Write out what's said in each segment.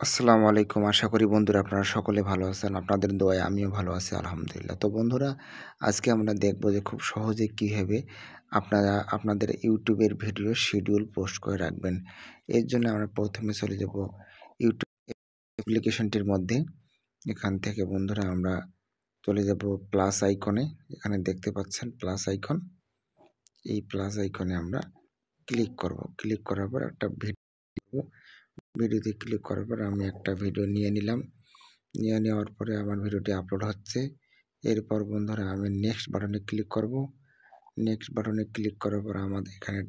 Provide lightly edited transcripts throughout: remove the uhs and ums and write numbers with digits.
আসসালামু আলাইকুম। আশা করি বন্ধুরা আপনারা সকলে ভালো আছেন। আপনাদের দোয়ায় আমিও ভালো আছি আলহামদুলিল্লাহ। তো বন্ধুরা আজকে আমরা দেখব যে খুব সহজে কীভাবে আপনারা আপনাদের YouTube এর ভিডিও শিডিউল পোস্ট করে রাখবেন। এর জন্য আমরা প্রথমে চলে যাব YouTube অ্যাপ্লিকেশনটির মধ্যে। এখান থেকে বন্ধুরা আমরা চলে যাব প্লাস আইকনে। এখানে দেখতে পাচ্ছেন প্লাস আইকন। এই প্লাস আইকনে আমরা ক্লিক করব। ক্লিক করার পর একটা ভিডিওতে ক্লিক করার পর আমি একটা ভিডিও নিয়ে নিলাম। নিয়ে নেওয়ার পরে আমার ভিডিওটি আপলোড হচ্ছে। এরপর বন্ধুরা আমি নেক্সট বাটনে ক্লিক করব। নেক্সট বাটনে ক্লিক করার পর আমাদের এখানে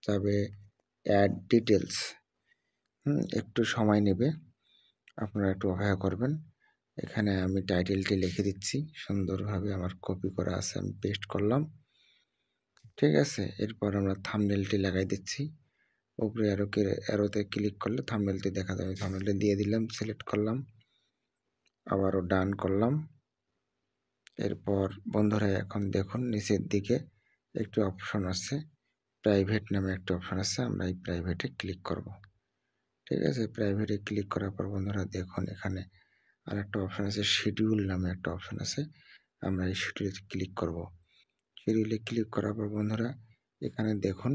যাবে অ্যাড ডিটেলস। একটু সময় নেবে, আপনারা একটু অপেক্ষা করবেন। এখানে আমি টাইটেলটি লিখে দিচ্ছি, সুন্দরভাবে আমার কপি করা আছে, আমি পেস্ট করলাম। ঠিক আছে, এরপর আমরা থাম্বনেলটি লাগাই দিচ্ছি। উপরে অ্যারোতে ক্লিক করলে থাম্বনেলটি দেখা যাবে। থাম্বনেলটি দিয়ে দিলাম, সিলেক্ট করলাম, আবারও ডান করলাম। এরপর বন্ধুরা এখন দেখুন নিচের দিকে একটি অপশন আছে, প্রাইভেট নামে একটা অপশন আছে। আমরা এই প্রাইভেটে ক্লিক করব। ঠিক আছে, প্রাইভেটে ক্লিক করার পর বন্ধুরা দেখুন এখানে আর একটা অপশন আছে, শিডিউল নামে একটা অপশন আছে। আমরা এই শিডিউলে ক্লিক করব। শিডিউলে ক্লিক করার পর বন্ধুরা এখানে দেখুন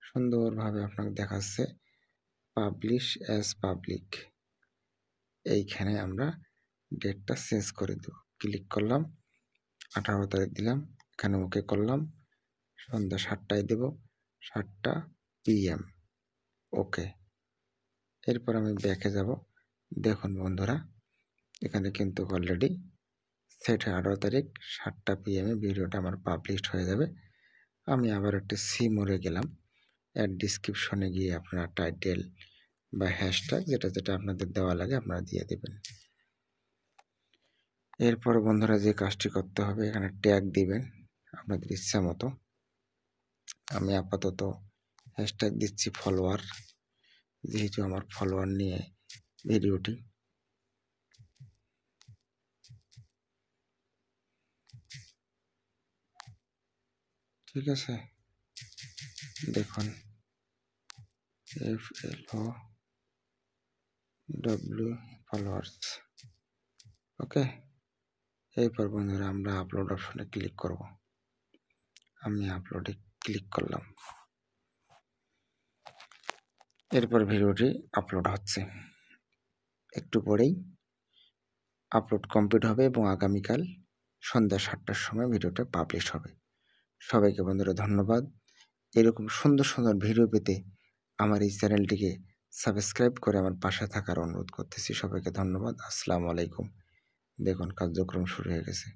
সুন্দরভাবে আপনাকে দেখাচ্ছে পাবলিশ অ্যাজ পাবলিক। এইখানে আমরা ডেটটা চেঞ্জ করে দেব। ক্লিক করলাম, 18 তারিখ দিলাম, এখানে ওকে করলাম। সন্ধ্যা 7টায় দেব, 7টা PM। ওকে। এরপর আমি ব্যাকে যাব। দেখুন বন্ধুরা এখানে কিন্তু অলরেডি সেট 18 তারিখ 7টা PM ভিডিওটা আমার পাবলিশড হয়ে যাবে। আমি আবার একটা সি মোড়ে গেলাম। অ্যাড ডিসক্রিপশনে গিয়ে আপনারা টাইটেল বা হ্যাশট্যাগ যেটা আপনাদের দেওয়া লাগে আপনারা দিয়ে দেবেন। এরপর বন্ধুরা যে কাজটি করতে হবে, এখানে ট্যাগ দিবেন আপনাদের ইচ্ছা মতো। আমি আপাতত হ্যাশট্যাগ দিচ্ছি ফলোয়ার, যেহেতু আমার ফলোয়ার নিয়ে ভিডিওটি। ঠিক আছে, দেখুন FLOW ফলোয়ার্স। ওকে, এরপর বন্ধুরা আমরা আপলোড অপশনে ক্লিক করব। আমি আপলোডে ক্লিক করলাম। এরপর ভিডিওটি আপলোড হচ্ছে, একটু পরেই আপলোড কমপ্লিট হবে এবং আগামীকাল সন্ধ্যা 7টার সময় ভিডিওটা পাবলিশ হবে। সবাইকে বন্ধুরা ধন্যবাদ। এরকম সুন্দর সুন্দর ভিডিও পেতে আমার এই চ্যানেলটিকে সাবস্ক্রাইব করে আমার পাশে থাকার অনুরোধ করতেছি। সবাইকে ধন্যবাদ। আসসালামু আলাইকুম। দেখুন কার্যক্রম শুরু হয়ে গেছে।